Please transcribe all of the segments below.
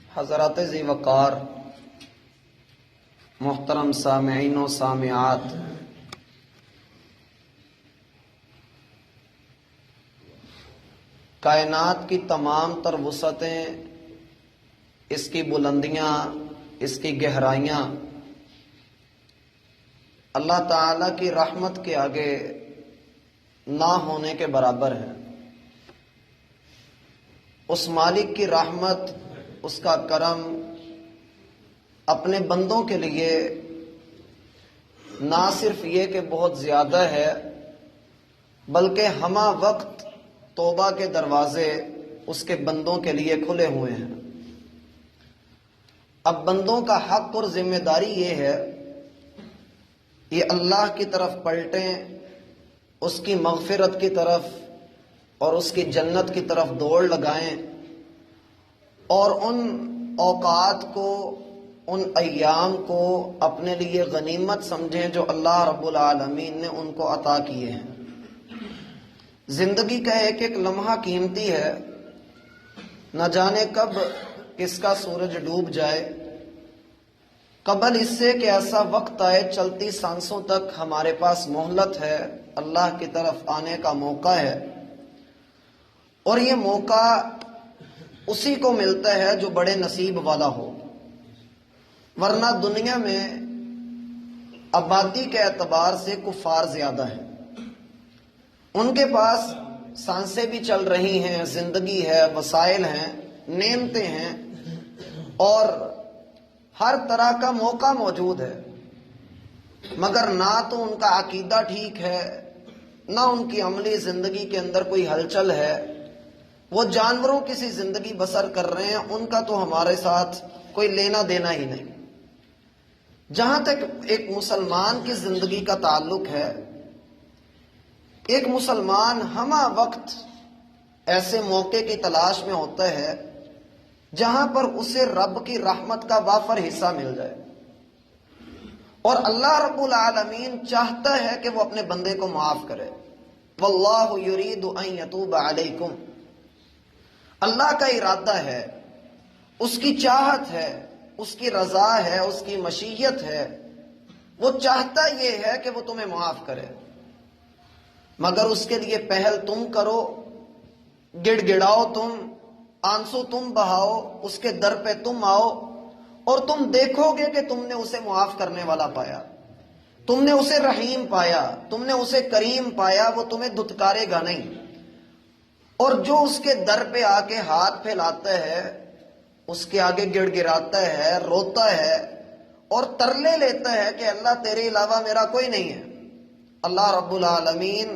حضرات ذی وقار، محترم سامعین و سامعات، کائنات کی تمام تر وسعتیں، اس کی بلندیاں، اس کی گہرائیاں اللہ تعالی کی رحمت کے آگے نہ ہونے کے برابر ہے۔ اس مالک کی رحمت، اس کا کرم اپنے بندوں کے لیے نہ صرف یہ کہ بہت زیادہ ہے، بلکہ ہمہ وقت توبہ کے دروازے اس کے بندوں کے لیے کھلے ہوئے ہیں۔ اب بندوں کا حق اور ذمہ داری یہ ہے، یہ اللہ کی طرف پلٹیں، اس کی مغفرت کی طرف اور اس کی جنت کی طرف دوڑ لگائیں، اور ان اوقات کو، ان ایام کو اپنے لیے غنیمت سمجھیں جو اللہ رب العالمین نے ان کو عطا کیے ہیں۔ زندگی کا ایک ایک لمحہ قیمتی ہے، نہ جانے کب کس کا سورج ڈوب جائے۔ قبل اس سے کہ ایسا وقت آئے، چلتی سانسوں تک ہمارے پاس مہلت ہے، اللہ کی طرف آنے کا موقع ہے، اور یہ موقع اسی کو ملتا ہے جو بڑے نصیب والا ہو، ورنہ دنیا میں آبادی کے اعتبار سے کفار زیادہ ہیں۔ ان کے پاس سانسیں بھی چل رہی ہیں، زندگی ہے، وسائل ہیں، نعمتیں ہیں، اور ہر طرح کا موقع موجود ہے، مگر نہ تو ان کا عقیدہ ٹھیک ہے، نہ ان کی عملی زندگی کے اندر کوئی ہلچل ہے۔ وہ جانوروں کی سی زندگی بسر کر رہے ہیں، ان کا تو ہمارے ساتھ کوئی لینا دینا ہی نہیں۔ جہاں تک ایک مسلمان کی زندگی کا تعلق ہے، ایک مسلمان ہمہ وقت ایسے موقع کی تلاش میں ہوتا ہے جہاں پر اسے رب کی رحمت کا وافر حصہ مل جائے، اور اللہ رب العالمین چاہتا ہے کہ وہ اپنے بندے کو معاف کرے۔ واللہ یرید ان یتوب علیکم، اللہ کا ارادہ ہے، اس کی چاہت ہے، اس کی رضا ہے، اس کی مشیت ہے، وہ چاہتا یہ ہے کہ وہ تمہیں معاف کرے، مگر اس کے لیے پہل تم کرو، گڑ گڑاؤ، تم آنسو تم بہاؤ، اس کے در پہ تم آؤ، اور تم دیکھو گے کہ تم نے اسے معاف کرنے والا پایا، تم نے اسے رحیم پایا، تم نے اسے کریم پایا، وہ تمہیں دھتکارے گا نہیں۔ اور جو اس کے در پہ آ کے ہاتھ پھیلاتا ہے، اس کے آگے گڑ گڑاتا ہے، روتا ہے اور ترلے لیتا ہے کہ اللہ تیرے علاوہ میرا کوئی نہیں ہے، اللہ رب العالمین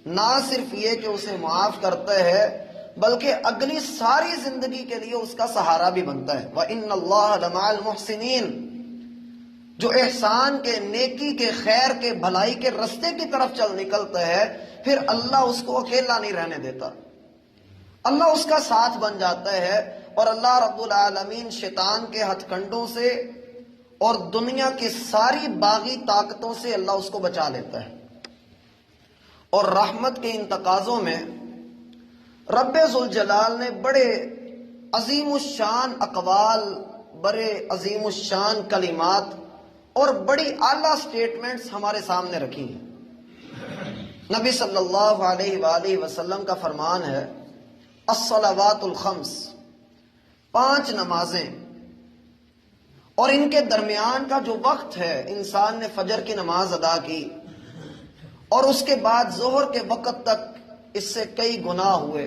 نہ صرف یہ کہ اسے معاف کرتا ہے، بلکہ اگلی ساری زندگی کے لیے اس کا سہارا بھی بنتا ہے۔ وَإِنَّ اللَّهَ لَمَعَ الْمُحْسِنِينَ، جو احسان کے، نیکی کے، خیر کے، بھلائی کے رستے کی طرف چل نکلتا ہے، پھر اللہ اس کو اکیلا نہیں رہنے دیتا، اللہ اس کا ساتھ بن جاتا ہے، اور اللہ رب العالمین شیطان کے ہتھ کنڈوں سے اور دنیا کی ساری باغی طاقتوں سے اللہ اس کو بچا لیتا ہے۔ اور رحمت کے ان تقاضوں میں رب ذوالجلال نے بڑے عظیم الشان اقوال، بڑے عظیم الشان کلمات اور بڑی اعلیٰ سٹیٹمنٹس ہمارے سامنے رکھی ہیں۔ نبی صلی اللہ علیہ وآلہ وسلم کا فرمان ہے، الصلوات الخمس، 5 نمازیں، اور ان کے درمیان کا جو وقت ہے، انسان نے فجر کی نماز ادا کی اور اس کے بعد ظہر کے وقت تک اس سے کئی گناہ ہوئے،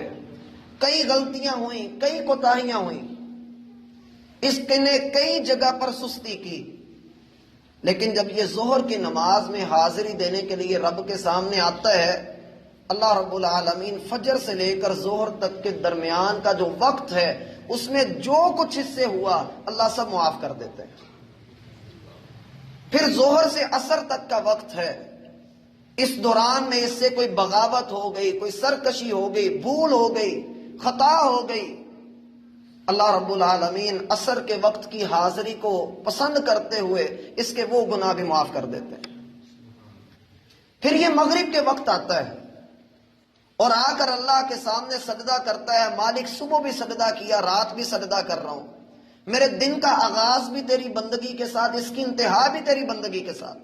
کئی غلطیاں ہوئیں، کئی کوتاہیاں ہوئیں، اس نے کئی جگہ پر سستی کی، لیکن جب یہ ظہر کی نماز میں حاضری دینے کے لیے رب کے سامنے آتا ہے، اللہ رب العالمین فجر سے لے کر ظہر تک کے درمیان کا جو وقت ہے، اس میں جو کچھ اس سے ہوا اللہ سب معاف کر دیتے ہیں۔ پھر ظہر سے عصر تک کا وقت ہے، اس دوران میں اس سے کوئی بغاوت ہو گئی، کوئی سرکشی ہو گئی، بھول ہو گئی، خطا ہو گئی، اللہ رب العالمین عصر کے وقت کی حاضری کو پسند کرتے ہوئے اس کے وہ گناہ بھی معاف کر دیتے ہیں۔ پھر یہ مغرب کے وقت آتا ہے، اور آ کر اللہ کے سامنے سجدہ کرتا ہے، مالک صبح بھی سجدہ کیا، رات بھی سجدہ کر رہا ہوں، میرے دن کا آغاز بھی تیری بندگی کے ساتھ، اس کی انتہا بھی تیری بندگی کے ساتھ۔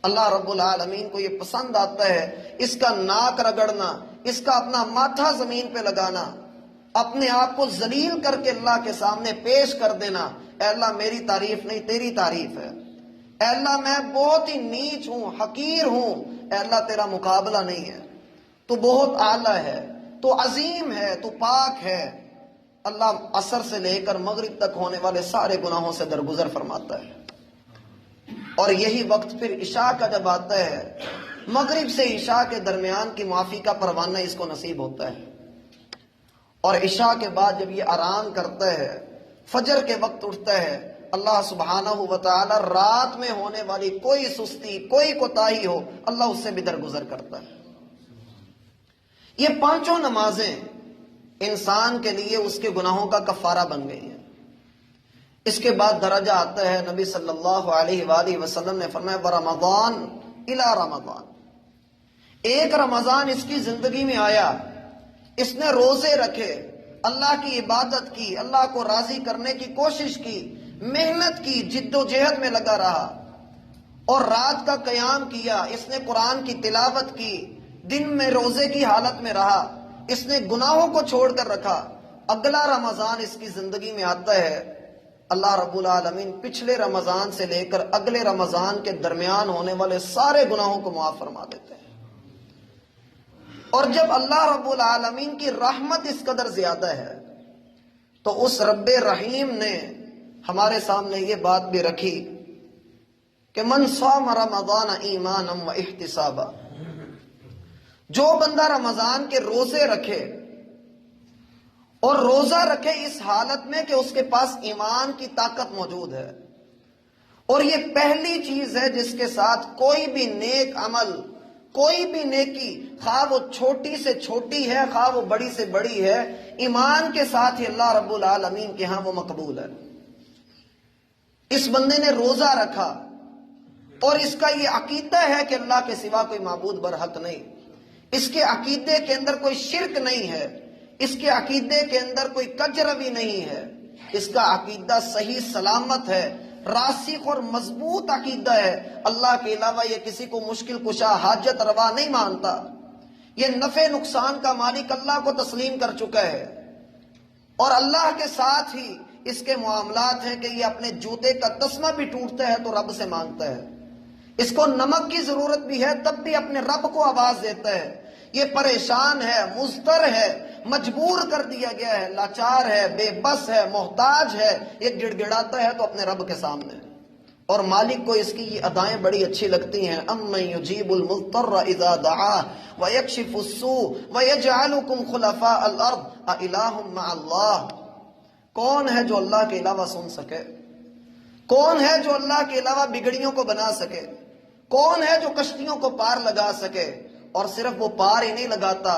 اللہ رب العالمین کو یہ پسند آتا ہے اس کا ناک رگڑنا، اس کا اپنا ماتھا زمین پہ لگانا، اپنے آپ کو ذلیل کر کے اللہ کے سامنے پیش کر دینا، اے اللہ میری تعریف نہیں تیری تعریف ہے، اے اللہ میں بہت ہی نیچ ہوں، حقیر ہوں، اے اللہ تیرا مقابلہ نہیں ہے، تو بہت اعلیٰ ہے، تو عظیم ہے، تو پاک ہے۔ اللہ عصر سے لے کر مغرب تک ہونے والے سارے گناہوں سے درگزر فرماتا ہے، اور یہی وقت پھر عشاء کا جب آتا ہے، مغرب سے عشاء کے درمیان کی معافی کا پروانہ اس کو نصیب ہوتا ہے، اور عشاء کے بعد جب یہ آرام کرتا ہے، فجر کے وقت اٹھتا ہے، اللہ سبحانہ و تعالی رات میں ہونے والی کوئی سستی، کوئی کوتاہی ہو، اللہ اس سے بھی درگزر کرتا ہے۔ یہ پانچوں نمازیں انسان کے لیے اس کے گناہوں کا کفارہ بن گئی ہیں۔ اس کے بعد درجہ آتا ہے، نبی صلی اللہ علیہ وآلہ وسلم نے فرمایا وَرَمَضَانَ إِلَى رمضان، ایک رمضان اس کی زندگی میں آیا، اس نے روزے رکھے، اللہ کی عبادت کی، اللہ کو راضی کرنے کی کوشش کی، محنت کی، جد و جہد میں لگا رہا، اور رات کا قیام کیا، اس نے قرآن کی تلاوت کی، دن میں روزے کی حالت میں رہا، اس نے گناہوں کو چھوڑ کر رکھا، اگلا رمضان اس کی زندگی میں آتا ہے، اللہ رب العالمین پچھلے رمضان سے لے کر اگلے رمضان کے درمیان ہونے والے سارے گناہوں کو معاف فرما دیتے ہیں۔ اور جب اللہ رب العالمین کی رحمت اس قدر زیادہ ہے تو اس رب رحیم نے ہمارے سامنے یہ بات بھی رکھی کہ من صام رمضان ایمانا و احتسابا، جو بندہ رمضان کے روزے رکھے، اور روزہ رکھے اس حالت میں کہ اس کے پاس ایمان کی طاقت موجود ہے، اور یہ پہلی چیز ہے جس کے ساتھ کوئی بھی نیک عمل، کوئی بھی نیکی، خواہ وہ چھوٹی سے چھوٹی ہے، خواہ وہ بڑی سے بڑی ہے، ایمان کے ساتھ ہی اللہ رب العالمین کے ہاں وہ مقبول ہے۔ اس بندے نے روزہ رکھا اور اس کا یہ عقیدہ ہے کہ اللہ کے سوا کوئی معبود برحق نہیں، اس کے عقیدے کے اندر کوئی شرک نہیں ہے، اس کے عقیدے کے اندر کوئی کج روی نہیں ہے، اس کا عقیدہ صحیح سلامت ہے، راسخ اور مضبوط عقیدہ ہے، اللہ کے علاوہ یہ کسی کو مشکل کشا حاجت روا نہیں مانتا، یہ نفع نقصان کا مالک اللہ کو تسلیم کر چکا ہے، اور اللہ کے ساتھ ہی اس کے معاملات ہیں کہ یہ اپنے جوتے کا تسمہ بھی ٹوٹتا ہے تو رب سے مانگتا ہے، اس کو نمک کی ضرورت بھی ہے تب بھی اپنے رب کو آواز دیتا ہے، یہ پریشان ہے، مضطر ہے، مجبور کر دیا گیا ہے، لاچار ہے، بے بس ہے، محتاج ہے، یہ گڑ گڑاتا ہے تو اپنے رب کے سامنے، اور مالک کو اس کی یہ ادائیں بڑی اچھی لگتی ہیں۔ اَمَّن يُجِيبُ الْمُضْطَرَّ إِذَا دَعَاهُ وَيَكْشِفُ السُّوءَ وَيَجْعَلُكُمْ خُلَفَاءَ الْأَرْضِ أَإِلَٰهٌ مَّعَ اللَّهِ، کون ہے جو اللہ کے علاوہ سن سکے؟ کون ہے جو اللہ کے علاوہ بگڑیوں کو بنا سکے؟ کون ہے جو کشتیوں کو پار لگا سکے؟ اور صرف وہ پار ہی نہیں لگاتا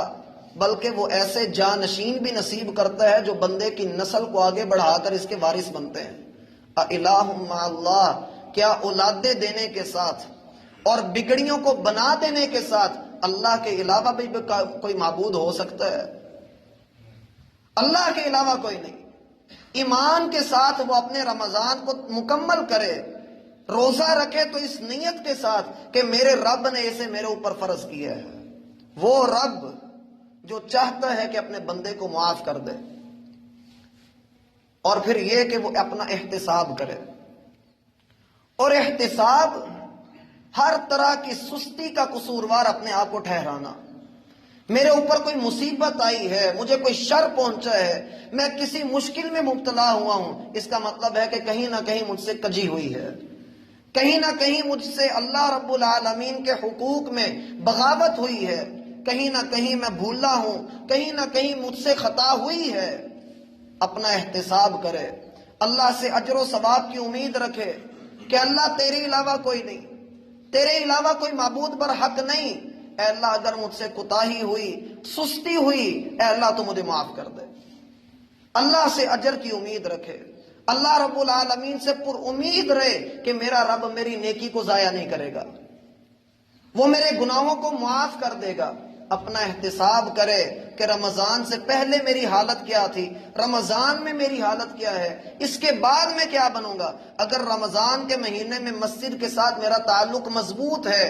بلکہ وہ ایسے جانشین بھی نصیب کرتا ہے جو بندے کی نسل کو آگے بڑھا کر اس کے وارث بنتے ہیں۔ اِلَٰهٌ مَّعَ اللَّهِ، کیا اولادیں دینے کے ساتھ اور بگڑیوں کو بنا دینے کے ساتھ اللہ کے علاوہ بھی کوئی معبود ہو سکتا ہے؟ اللہ کے علاوہ کوئی نہیں۔ ایمان کے ساتھ وہ اپنے رمضان کو مکمل کرے، روزہ رکھے تو اس نیت کے ساتھ کہ میرے رب نے اسے میرے اوپر فرض کیا ہے، وہ رب جو چاہتا ہے کہ اپنے بندے کو معاف کر دے، اور پھر یہ کہ وہ اپنا احتساب کرے، اور احتساب ہر طرح کی سستی کا قصوروار اپنے آپ کو ٹھہرانا۔ میرے اوپر کوئی مصیبت آئی ہے، مجھے کوئی شر پہنچا ہے، میں کسی مشکل میں مبتلا ہوا ہوں، اس کا مطلب ہے کہ کہیں نہ کہیں مجھ سے کجی ہوئی ہے، کہیں نہ کہیں مجھ سے اللہ رب العالمین کے حقوق میں بغاوت ہوئی ہے، کہیں نہ کہیں میں بھولا ہوں، کہیں نہ کہیں مجھ سے خطا ہوئی ہے۔ اپنا احتساب کرے، اللہ سے اجر و ثواب کی امید رکھے کہ اللہ تیرے علاوہ کوئی نہیں، تیرے علاوہ کوئی معبود برحق نہیں، اے اللہ اگر مجھ سے کوتاہی ہوئی، سستی ہوئی، اے اللہ تو مجھے معاف کر دے۔ اللہ سے اجر کی امید رکھے، اللہ رب العالمین سے پر امید رہے کہ میرا رب میری نیکی کو ضائع نہیں کرے گا، وہ میرے گناہوں کو معاف کر دے گا، اپنا احتساب کرے کہ رمضان سے پہلے میری حالت کیا تھی، رمضان میں میری حالت کیا ہے، اس کے بعد میں کیا بنوں گا۔ اگر رمضان کے مہینے میں مسجد کے ساتھ میرا تعلق مضبوط ہے،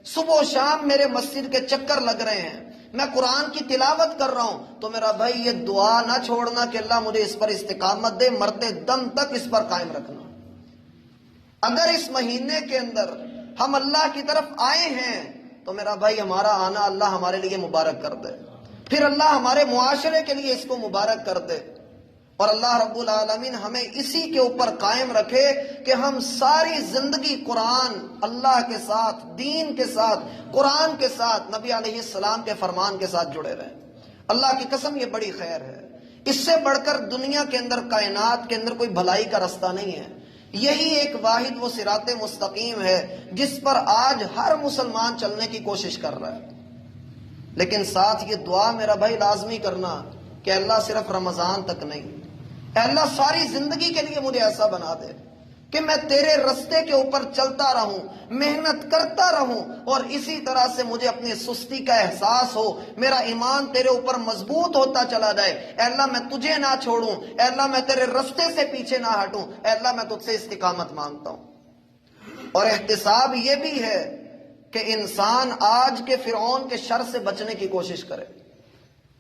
صبح و شام میرے مسجد کے چکر لگ رہے ہیں، میں قرآن کی تلاوت کر رہا ہوں، تو میرا بھائی یہ دعا نہ چھوڑنا کہ اللہ مجھے اس پر استقامت دے، مرتے دم تک اس پر قائم رکھنا۔ اگر اس مہینے کے اندر ہم اللہ کی طرف آئے ہیں تو میرا بھائی ہمارا آنا اللہ ہمارے لیے مبارک کر دے، پھر اللہ ہمارے معاشرے کے لیے اس کو مبارک کر دے، اور اللہ رب العالمین ہمیں اسی کے اوپر قائم رکھے کہ ہم ساری زندگی قرآن، اللہ کے ساتھ، دین کے ساتھ، قرآن کے ساتھ، نبی علیہ السلام کے فرمان کے ساتھ جڑے رہیں۔ اللہ کی قسم یہ بڑی خیر ہے، اس سے بڑھ کر دنیا کے اندر، کائنات کے اندر کوئی بھلائی کا رستہ نہیں ہے۔ یہی ایک واحد وہ صراط مستقیم ہے جس پر آج ہر مسلمان چلنے کی کوشش کر رہا ہے۔ لیکن ساتھ یہ دعا میرا بھائی لازمی کرنا کہ اللہ صرف رمضان تک نہیں، اے اللہ ساری زندگی کے لیے مجھے ایسا بنا دے کہ میں تیرے رستے کے اوپر چلتا رہوں، محنت کرتا رہوں، اور اسی طرح سے مجھے اپنی سستی کا احساس ہو، میرا ایمان تیرے اوپر مضبوط ہوتا چلا جائے۔ اے اللہ میں تجھے نہ چھوڑوں، اے اللہ میں تیرے رستے سے پیچھے نہ ہٹوں، اے اللہ میں تجھ سے استقامت مانگتا ہوں۔ اور احتساب یہ بھی ہے کہ انسان آج کے فرعون کے شر سے بچنے کی کوشش کرے۔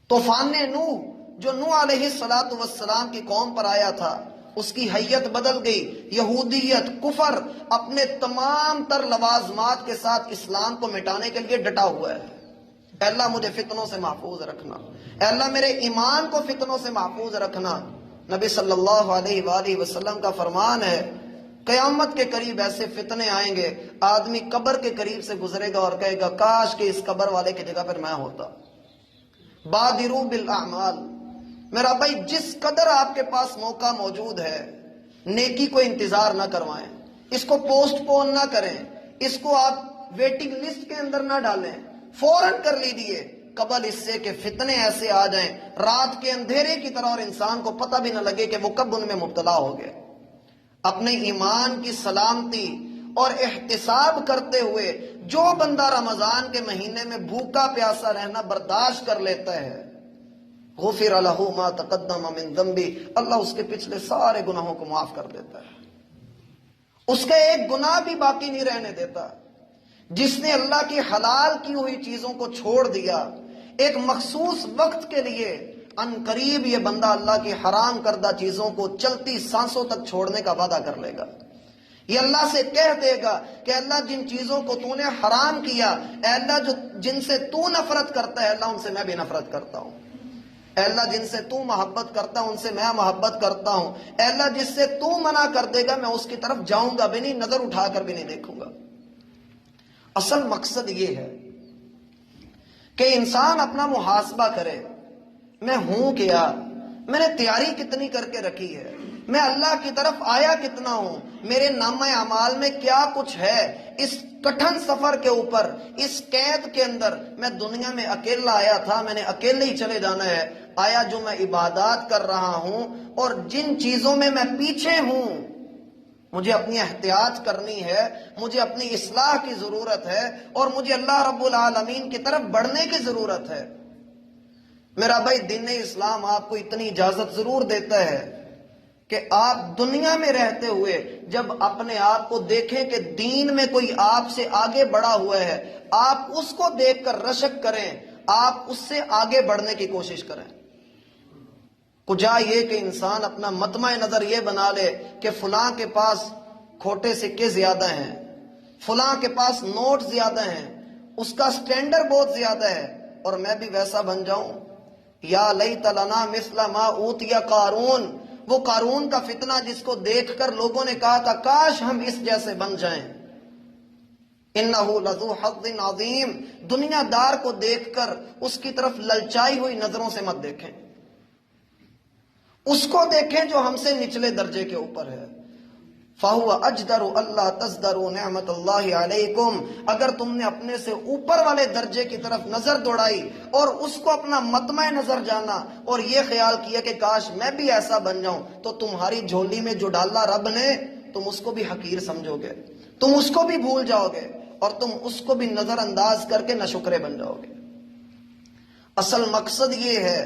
طوفان نوح جو نوح علیہ السلام کی قوم پر آیا تھا، اس کی حیت بدل گئی، یہودیت، کفر اپنے تمام تر لوازمات کے ساتھ اسلام کو مٹانے کے لیے ڈٹا ہوا ہے۔ اے اللہ مجھے فتنوں سے محفوظ رکھنا، اے اللہ میرے ایمان کو فتنوں سے محفوظ رکھنا۔ نبی صلی اللہ علیہ وآلہ وسلم کا فرمان ہے، قیامت کے قریب ایسے فتنے آئیں گے، آدمی قبر کے قریب سے گزرے گا اور کہے گا کاش کہ اس قبر والے کی جگہ پر میں ہوتا۔ بادروا بالاعمال، میرا بھائی جس قدر آپ کے پاس موقع موجود ہے، نیکی کو انتظار نہ کروائیں، اس کو پوسٹ پون نہ کریں، اس کو آپ ویٹنگ لسٹ کے اندر نہ ڈالیں، فوراً کر لیجیے قبل اس سے کہ فتنے ایسے آ جائیں رات کے اندھیرے کی طرح اور انسان کو پتہ بھی نہ لگے کہ وہ کب ان میں مبتلا ہو گئے۔ اپنے ایمان کی سلامتی اور احتساب کرتے ہوئے جو بندہ رمضان کے مہینے میں بھوکا پیاسا رہنا برداشت کر لیتا ہے، غفر لہ ما تقدم من ذنبی، اللہ اس کے پچھلے سارے گناہوں کو معاف کر دیتا ہے، اس کا ایک گناہ بھی باقی نہیں رہنے دیتا۔ جس نے اللہ کی حلال کی ہوئی چیزوں کو چھوڑ دیا ایک مخصوص وقت کے لیے، ان قریب یہ بندہ اللہ کی حرام کردہ چیزوں کو چلتی سانسوں تک چھوڑنے کا وعدہ کر لے گا۔ یہ اللہ سے کہہ دے گا کہ اللہ جن چیزوں کو تو نے حرام کیا، اے اللہ جن سے تو نفرت کرتا ہے، اللہ ان سے میں بھی نفرت کرتا ہوں۔ اے اللہ جن سے تو محبت کرتا ہوں ان سے میں محبت کرتا ہوں۔ اے اللہ جس سے تو منع کر دے گا میں اس کی طرف جاؤں گا بھی نہیں، نظر اٹھا کر بھی نہیں دیکھوں گا۔ اصل مقصد یہ ہے کہ انسان اپنا محاسبہ کرے، میں ہوں کیا، میں نے تیاری کتنی کر کے رکھی ہے، میں اللہ کی طرف آیا کتنا ہوں، میرے نامہ اعمال میں کیا کچھ ہے۔ اس کٹھن سفر کے اوپر، اس قید کے اندر، میں دنیا میں اکیلا آیا تھا، میں نے اکیلے ہی چلے جانا ہے۔ آیا جو میں عبادات کر رہا ہوں اور جن چیزوں میں میں پیچھے ہوں، مجھے اپنی احتیاط کرنی ہے، مجھے اپنی اصلاح کی ضرورت ہے، اور مجھے اللہ رب العالمین کی طرف بڑھنے کی ضرورت ہے۔ میرا بھائی دین اسلام آپ کو اتنی اجازت ضرور دیتا ہے کہ آپ دنیا میں رہتے ہوئے جب اپنے آپ کو دیکھیں کہ دین میں کوئی آپ سے آگے بڑھا ہوا ہے، آپ اس کو دیکھ کر رشک کریں، آپ اس سے آگے بڑھنے کی کوشش کریں۔ کجا یہ کہ انسان اپنا مطمع نظر یہ بنا لے کہ فلاں کے پاس کھوٹے سکے زیادہ ہیں، فلاں کے پاس نوٹ زیادہ ہیں، اس کا سٹینڈر بہت زیادہ ہے، اور میں بھی ویسا بن جاؤں۔ یا لیت لنا مثل ما اوتی قارون، وہ قارون کا فتنہ جس کو دیکھ کر لوگوں نے کہا تھا کاش ہم اس جیسے بن جائیں۔ انہ لذو حظ عظیم، دنیا دار کو دیکھ کر اس کی طرف للچائی ہوئی نظروں سے مت دیکھیں، اس کو دیکھیں جو ہم سے نچلے درجے کے اوپر ہے۔ فَهُوَ أَجْدَرُ أَلَّا تَزْدَرُوا نِعْمَةَ اللَّهِ عَلَيْكُمْ، اگر تم نے اپنے سے اوپر والے درجے کی طرف نظر دوڑائی اور اس کو اپنا مطمع نظر جانا اور یہ خیال کیا کہ کاش میں بھی ایسا بن جاؤں، تو تمہاری جھولی میں جو ڈالا رب نے تم اس کو بھی حقیر سمجھو گے، تم اس کو بھی بھول جاؤ گے، اور تم اس کو بھی نظر انداز کر کے ناشکرے بن جاؤ گے۔ اصل مقصد یہ ہے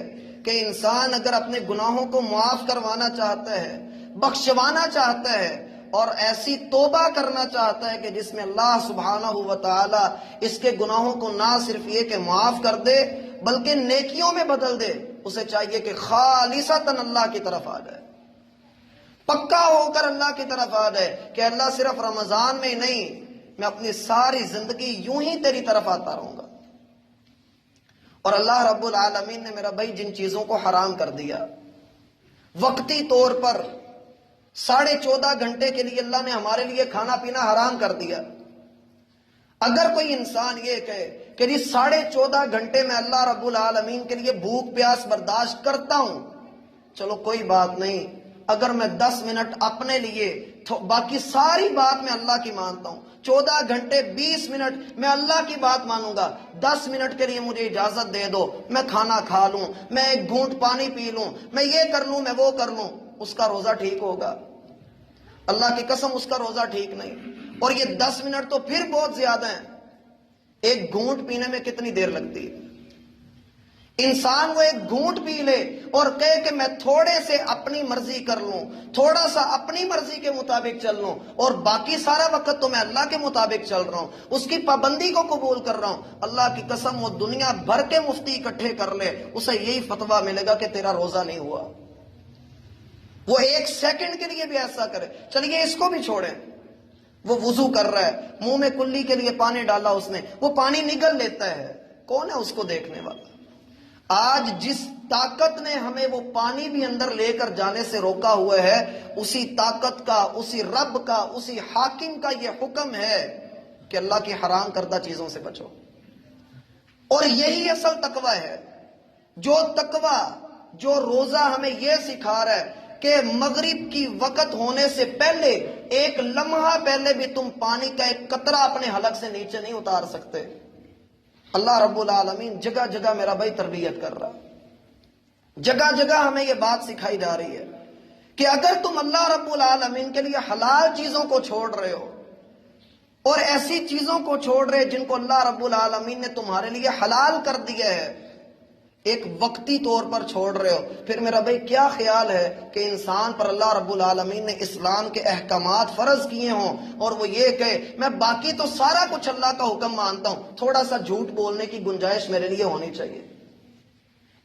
کہ انسان اگر اپنے گناہوں کو معاف کروانا چاہتا ہے، بخشوانا چاہتا ہے اور ایسی توبہ کرنا چاہتا ہے کہ جس میں اللہ سبحانہ و تعالی اس کے گناہوں کو نہ صرف یہ کہ معاف کر دے بلکہ نیکیوں میں بدل دے، اسے چاہیے کہ خالصتاً اللہ کی طرف آ جائے، پکا ہو کر اللہ کی طرف آ جائے کہ اللہ صرف رمضان میں ہی نہیں، میں اپنی ساری زندگی یوں ہی تیری طرف آتا رہوں گا۔ اور اللہ رب العالمین نے میرا بھائی جن چیزوں کو حرام کر دیا، وقتی طور پر 14.5 گھنٹے کے لیے اللہ نے ہمارے لیے کھانا پینا حرام کر دیا۔ اگر کوئی انسان یہ کہے کہ جی 14.5 گھنٹے میں اللہ رب العالمین کے لیے بھوک پیاس برداشت کرتا ہوں، چلو کوئی بات نہیں، اگر میں 10 منٹ اپنے لیے باقی ساری بات میں اللہ کی مانتا ہوں، 14 گھنٹے 20 منٹ میں اللہ کی بات مانوں گا، 10 منٹ کے لیے مجھے اجازت دے دو، میں کھانا کھا لوں، میں ایک گھونٹ پانی پی لوں، میں یہ کر لوں، میں وہ کر لوں، اس کا روزہ ٹھیک ہوگا؟ اللہ کی قسم اس کا روزہ ٹھیک نہیں۔ اور یہ 10 منٹ تو پھر بہت زیادہ ہیں، ایک گھونٹ پینے میں کتنی دیر لگتی ہے؟ انسان وہ ایک گھونٹ پی لے اور کہے کہ میں تھوڑے سے اپنی مرضی کر لوں، تھوڑا سا اپنی مرضی کے مطابق چل لوں اور باقی سارا وقت تو میں اللہ کے مطابق چل رہا ہوں، اس کی پابندی کو قبول کر رہا ہوں، اللہ کی قسم وہ دنیا بھر کے مفتی اکٹھے کر لے، اسے یہی فتویٰ ملے گا کہ تیرا روزہ نہیں ہوا۔ وہ 1 سیکنڈ کے لیے بھی ایسا کرے، چلیے اس کو بھی چھوڑیں، وہ وضو کر رہا ہے، منہ میں کلی کے لیے پانی ڈالا اس نے، وہ پانی نگل لیتا ہے، کون ہے اس کو دیکھنے والا؟ آج جس طاقت نے ہمیں وہ پانی بھی اندر لے کر جانے سے روکا ہوا ہے، اسی طاقت کا، اسی رب کا، اسی حاکم کا یہ حکم ہے کہ اللہ کی حرام کردہ چیزوں سے بچو۔ اور یہی اصل تقوی ہے، جو تقوی، جو روزہ ہمیں یہ سکھا رہا ہے کہ مغرب کی وقت ہونے سے پہلے 1 لمحہ پہلے بھی تم پانی کا ایک قطرہ اپنے حلق سے نیچے نہیں اتار سکتے۔ اللہ رب العالمین جگہ جگہ میرا بھائی تربیت کر رہا، جگہ جگہ ہمیں یہ بات سکھائی جا رہی ہے کہ اگر تم اللہ رب العالمین کے لیے حلال چیزوں کو چھوڑ رہے ہو اور ایسی چیزوں کو چھوڑ رہے جن کو اللہ رب العالمین نے تمہارے لیے حلال کر دیا ہے، ایک وقتی طور پر چھوڑ رہے ہو، پھر میرا بھائی کیا خیال ہے کہ انسان پر اللہ رب العالمین نے اسلام کے احکامات فرض کیے ہوں اور وہ یہ کہے میں باقی تو سارا کچھ اللہ کا حکم مانتا ہوں، تھوڑا سا جھوٹ بولنے کی گنجائش میرے لیے ہونی چاہیے۔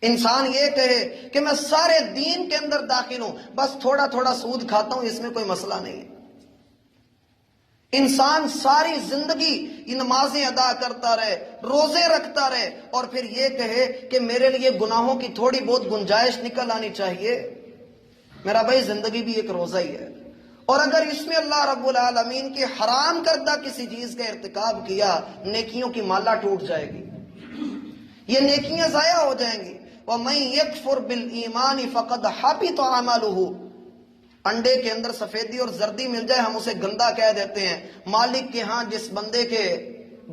انسان یہ کہے کہ میں سارے دین کے اندر داخل ہوں، بس تھوڑا تھوڑا سود کھاتا ہوں، اس میں کوئی مسئلہ نہیں ہے۔ انسان ساری زندگی نمازیں ادا کرتا رہے، روزے رکھتا رہے اور پھر یہ کہے کہ میرے لیے گناہوں کی تھوڑی بہت گنجائش نکل آنی چاہیے، میرا بھائی زندگی بھی ایک روزہ ہی ہے۔ اور اگر اس میں اللہ رب العالمین کی حرام کردہ کسی چیز کا ارتکاب کیا، نیکیوں کی مالا ٹوٹ جائے گی، یہ نیکیاں ضائع ہو جائیں گی۔ وَمَن يَكْفُرْ بِالْإِيمَانِ فَقَدْ حَبِطَ عَمَلُهُ۔ انڈے کے اندر سفیدی اور زردی مل جائے ہم اسے گندا کہہ دیتے ہیں، مالک کے ہاں جس بندے کے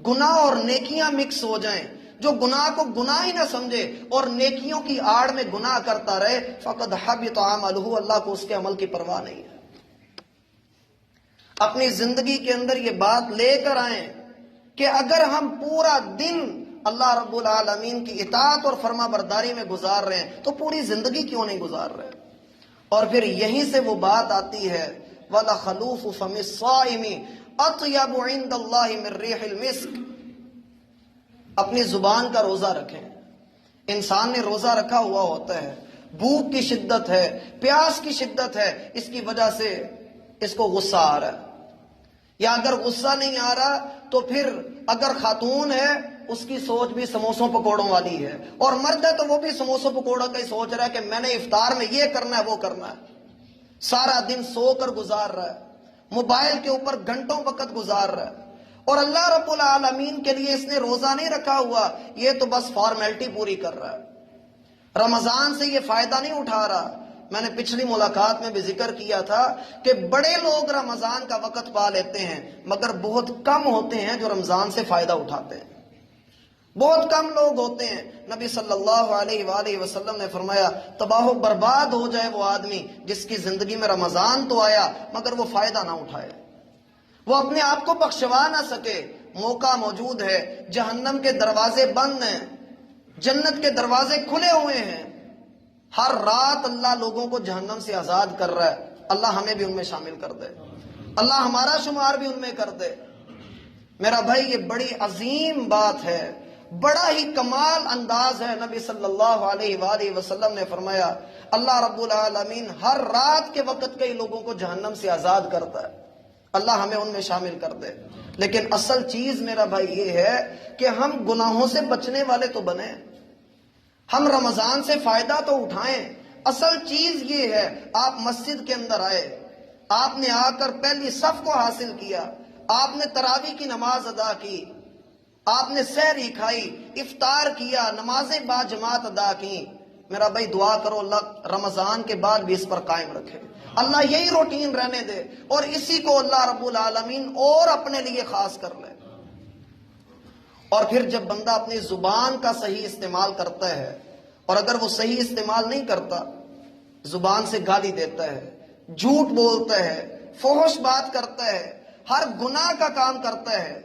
گناہ اور نیکیاں مکس ہو جائیں، جو گناہ کو گناہ ہی نہ سمجھے اور نیکیوں کی آڑ میں گناہ کرتا رہے، فقد حبط عملہ، اللہ کو اس کے عمل کی پرواہ نہیں ہے۔ اپنی زندگی کے اندر یہ بات لے کر آئیں کہ اگر ہم پورا دن اللہ رب العالمین کی اطاعت اور فرما برداری میں گزار رہے ہیں تو پوری زندگی کیوں نہیں گزار رہے؟ اور پھر یہیں سے وہ بات آتی ہے وَلَخَلُوفُ فَمِ الصَّائِمِ أَطْيَبُ عِندَ اللَّهِ مِن رِّيحِ الْمِسْكِ۔ اپنی زبان کا روزہ رکھیں۔ انسان نے روزہ رکھا ہوا ہوتا ہے، بھوک کی شدت ہے، پیاس کی شدت ہے، اس کی وجہ سے اس کو غصہ آ رہا ہے، یا اگر غصہ نہیں آ رہا تو پھر اگر خاتون ہے اس کی سوچ بھی سموسوں پکوڑوں والی ہے، اور مرد ہے تو وہ بھی سموسوں پکوڑوں کا ہی سوچ رہا ہے کہ میں نے افطار میں یہ کرنا ہے وہ کرنا ہے، سارا دن سو کر گزار رہا ہے، موبائل کے اوپر گھنٹوں وقت گزار رہا ہے، اور اللہ رب العالمین کے لیے اس نے روزہ نہیں رکھا ہوا، یہ تو بس فارمیلٹی پوری کر رہا ہے، رمضان سے یہ فائدہ نہیں اٹھا رہا۔ میں نے پچھلی ملاقات میں بھی ذکر کیا تھا کہ بڑے لوگ رمضان کا وقت پا لیتے ہیں مگر بہت کم ہوتے ہیں جو رمضان سے فائدہ اٹھاتے ہیں، بہت کم لوگ ہوتے ہیں۔ نبی صلی اللہ علیہ وآلہ وسلم نے فرمایا تباہ و برباد ہو جائے وہ آدمی جس کی زندگی میں رمضان تو آیا مگر وہ فائدہ نہ اٹھائے، وہ اپنے آپ کو بخشوا نہ سکے۔ موقع موجود ہے، جہنم کے دروازے بند ہیں، جنت کے دروازے کھلے ہوئے ہیں، ہر رات اللہ لوگوں کو جہنم سے آزاد کر رہا ہے۔ اللہ ہمیں بھی ان میں شامل کر دے، اللہ ہمارا شمار بھی ان میں کر دے۔ میرا بھائی یہ بڑی عظیم بات ہے، بڑا ہی کمال انداز ہے۔ نبی صلی اللہ علیہ وآلہ وسلم نے فرمایا اللہ رب العالمین ہر رات کے وقت کئی لوگوں کو جہنم سے آزاد کرتا ہے، اللہ ہمیں ان میں شامل کر دے۔ لیکن اصل چیز میرا بھائی یہ ہے کہ ہم گناہوں سے بچنے والے تو بنیں، ہم رمضان سے فائدہ تو اٹھائیں۔ اصل چیز یہ ہے، آپ مسجد کے اندر آئے، آپ نے آ کر پہلی صف کو حاصل کیا، آپ نے تراویح کی نماز ادا کی، آپ نے سحری کھائی، افطار کیا، نمازیں با جماعت ادا کی۔ میرا بھائی دعا کرو اللہ رمضان کے بعد بھی اس پر قائم رکھے، اللہ یہی روٹین رہنے دے، اور اسی کو اللہ رب العالمین اور اپنے لیے خاص کر لے۔ اور پھر جب بندہ اپنی زبان کا صحیح استعمال کرتا ہے، اور اگر وہ صحیح استعمال نہیں کرتا، زبان سے گالی دیتا ہے، جھوٹ بولتا ہے، فحش بات کرتا ہے، ہر گناہ کا کام کرتا ہے،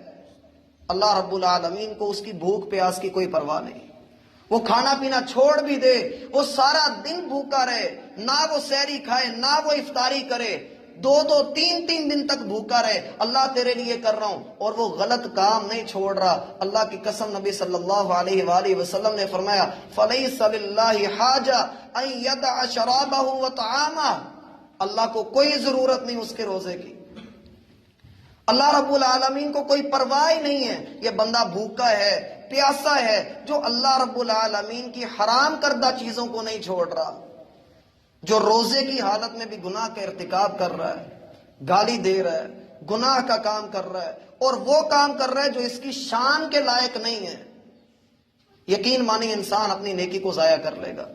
اللہ رب العالمین کو اس کی بھوک پیاس کی کوئی پرواہ نہیں۔ وہ کھانا پینا چھوڑ بھی دے، وہ سارا دن بھوکا رہے، نہ وہ سحری کھائے نہ وہ افطاری کرے، 2 3 دن تک بھوکا رہے، اللہ تیرے لیے کر رہا ہوں، اور وہ غلط کام نہیں چھوڑ رہا۔ اللہ کی قسم نبی صلی اللہ علیہ وآلہ وسلم نے فرمایا فَلَيْسَ لِلَّهِ حَاجَةٌ أَن يَدَعَ شَرَابَهُ وَطَعَامَهُ، اللہ کو کوئی ضرورت نہیں اس کے روزے کی، اللہ رب العالمین کو کوئی پرواہ نہیں ہے یہ بندہ بھوکا ہے، پیاسا ہے، جو اللہ رب العالمین کی حرام کردہ چیزوں کو نہیں چھوڑ رہا، جو روزے کی حالت میں بھی گناہ کا ارتکاب کر رہا ہے، گالی دے رہا ہے، گناہ کا کام کر رہا ہے، اور وہ کام کر رہا ہے جو اس کی شان کے لائق نہیں ہے، یقین مانی انسان اپنی نیکی کو ضائع کر لے گا،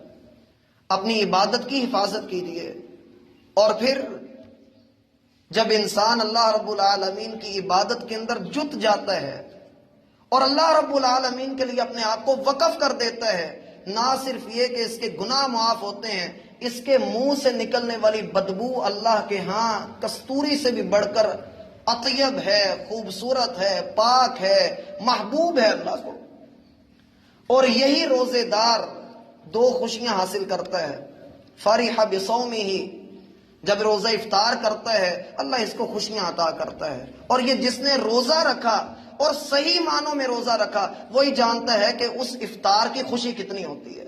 اپنی عبادت کی حفاظت کیجیے۔ اور پھر جب انسان اللہ رب العالمین کی عبادت کے اندر جت جاتا ہے اور اللہ رب العالمین کے لیے اپنے آپ کو وقف کر دیتا ہے، نہ صرف یہ کہ اس کے گناہ معاف ہوتے ہیں، اس کے منہ سے نکلنے والی بدبو اللہ کے ہاں کستوری سے بھی بڑھ کر اطیب ہے، خوبصورت ہے، پاک ہے، محبوب ہے اللہ کو۔ اور یہی روزے دار 2 خوشیاں حاصل کرتا ہے، فرح بصومہ، جب روزہ افطار کرتا ہے اللہ اس کو خوشیاں عطا کرتا ہے، اور یہ جس نے روزہ رکھا اور صحیح معنوں میں روزہ رکھا وہی جانتا ہے کہ اس افطار کی خوشی کتنی ہوتی ہے،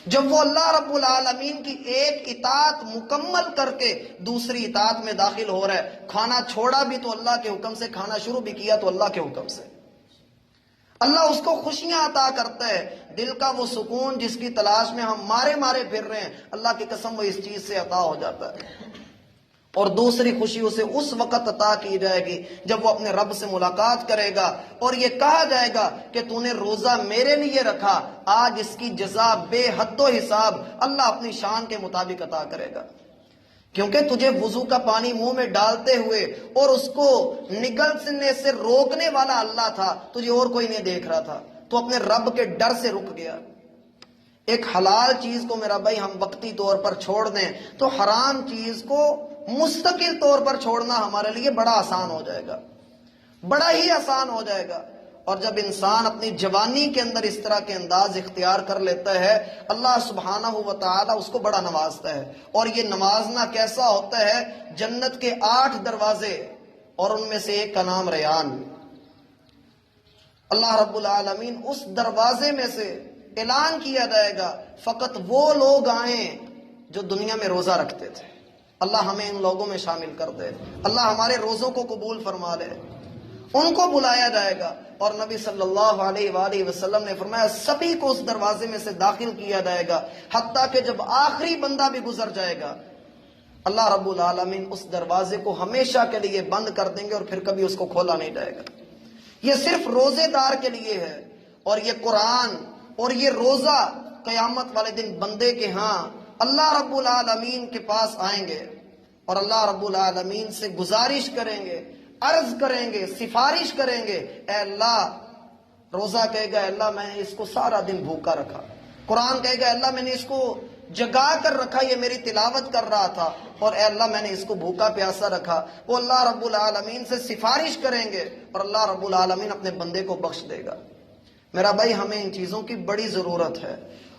جب وہ اللہ رب العالمین کی ایک اطاعت مکمل کر کے دوسری اطاعت میں داخل ہو رہا ہے، کھانا چھوڑا بھی تو اللہ کے حکم سے، کھانا شروع بھی کیا تو اللہ کے حکم سے، اللہ اس کو خوشیاں عطا کرتا ہے، دل کا وہ سکون جس کی تلاش میں ہم مارے پھر رہے ہیں، اللہ کی قسم وہ اس چیز سے عطا ہو جاتا ہے۔ اور دوسری خوشی اسے اس وقت عطا کی جائے گی جب وہ اپنے رب سے ملاقات کرے گا، اور یہ کہا جائے گا کہ تو نے روزہ میرے لیے رکھا، آج اس کی جزا بے حد و حساب اللہ اپنی شان کے مطابق عطا کرے گا، کیونکہ تجھے وضو کا پانی منہ میں ڈالتے ہوئے اور اس کو نکلنے سے روکنے والا اللہ تھا، تجھے اور کوئی نہیں دیکھ رہا تھا، تو اپنے رب کے ڈر سے رک گیا۔ ایک حلال چیز کو میرا بھائی ہم وقتی طور پر چھوڑ دیں تو حرام چیز کو مستقل طور پر چھوڑنا ہمارے لیے بڑا آسان ہو جائے گا، بڑا ہی آسان ہو جائے گا۔ اور جب انسان اپنی جوانی کے اندر اس طرح کے انداز اختیار کر لیتا ہے، اللہ سبحانہ و تعالی اس کو بڑا نوازتا ہے، اور یہ نوازنا کیسا ہوتا ہے؟ جنت کے 8 دروازے اور ان میں سے ایک کا نام ریان، اللہ رب العالمین اس دروازے میں سے اعلان کیا جائے گا فقط وہ لوگ آئیں جو دنیا میں روزہ رکھتے تھے، اللہ ہمیں ان لوگوں میں شامل کر دے، اللہ ہمارے روزوں کو قبول فرما لے، ان کو بلایا جائے گا۔ اور نبی صلی اللہ علیہ وآلہ وسلم نے فرمایا سبھی کو اس دروازے میں سے داخل کیا جائے گا، حتیٰ کہ جب آخری بندہ بھی گزر جائے گا اللہ رب العالمین اس دروازے کو ہمیشہ کے لیے بند کر دیں گے اور پھر کبھی اس کو کھولا نہیں جائے گا۔ یہ صرف روزے دار کے لیے ہے، اور یہ قرآن اور یہ روزہ قیامت والے دن بندے کے ہاں اللہ رب العالمین کے پاس آئیں گے اور اللہ رب العالمین سے گزارش کریں گے، عرض کریں گے، سفارش کریں گے، اے اللہ، روزہ کہے گا اللہ میں نے اس کو سارا دن بھوکا رکھا، قرآن کہے گا اللہ میں نے اس کو جگا کر رکھا، یہ میری تلاوت کر رہا تھا، اور اے اللہ میں نے اس کو بھوکا پیاسا رکھا۔ وہ اللہ رب العالمین سے سفارش کریں گے اور اللہ رب العالمین اپنے بندے کو بخش دے گا۔ میرا بھائی ہمیں ان چیزوں کی بڑی ضرورت ہے،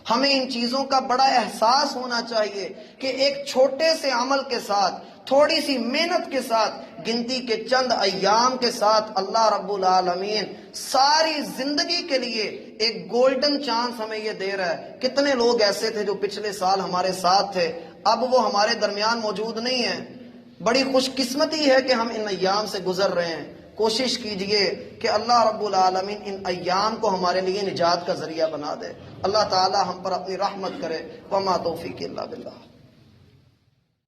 ہمیں ان چیزوں کا بڑا احساس ہونا چاہیے کہ ایک چھوٹے سے عمل کے ساتھ، تھوڑی سی محنت کے ساتھ، گنتی کے چند ایام کے ساتھ اللہ رب العالمین ساری زندگی کے لیے ایک گولڈن چانس ہمیں یہ دے رہا ہے۔ کتنے لوگ ایسے تھے جو پچھلے سال ہمارے ساتھ تھے، اب وہ ہمارے درمیان موجود نہیں ہیں۔ بڑی خوش قسمتی ہے کہ ہم ان ایام سے گزر رہے ہیں۔ کوشش کیجئے کہ اللہ رب العالمین ان ایام کو ہمارے لیے نجات کا ذریعہ بنا دے۔ اللہ تعالی ہم پر اپنی رحمت کرے۔ وما توفیق الا باللہ۔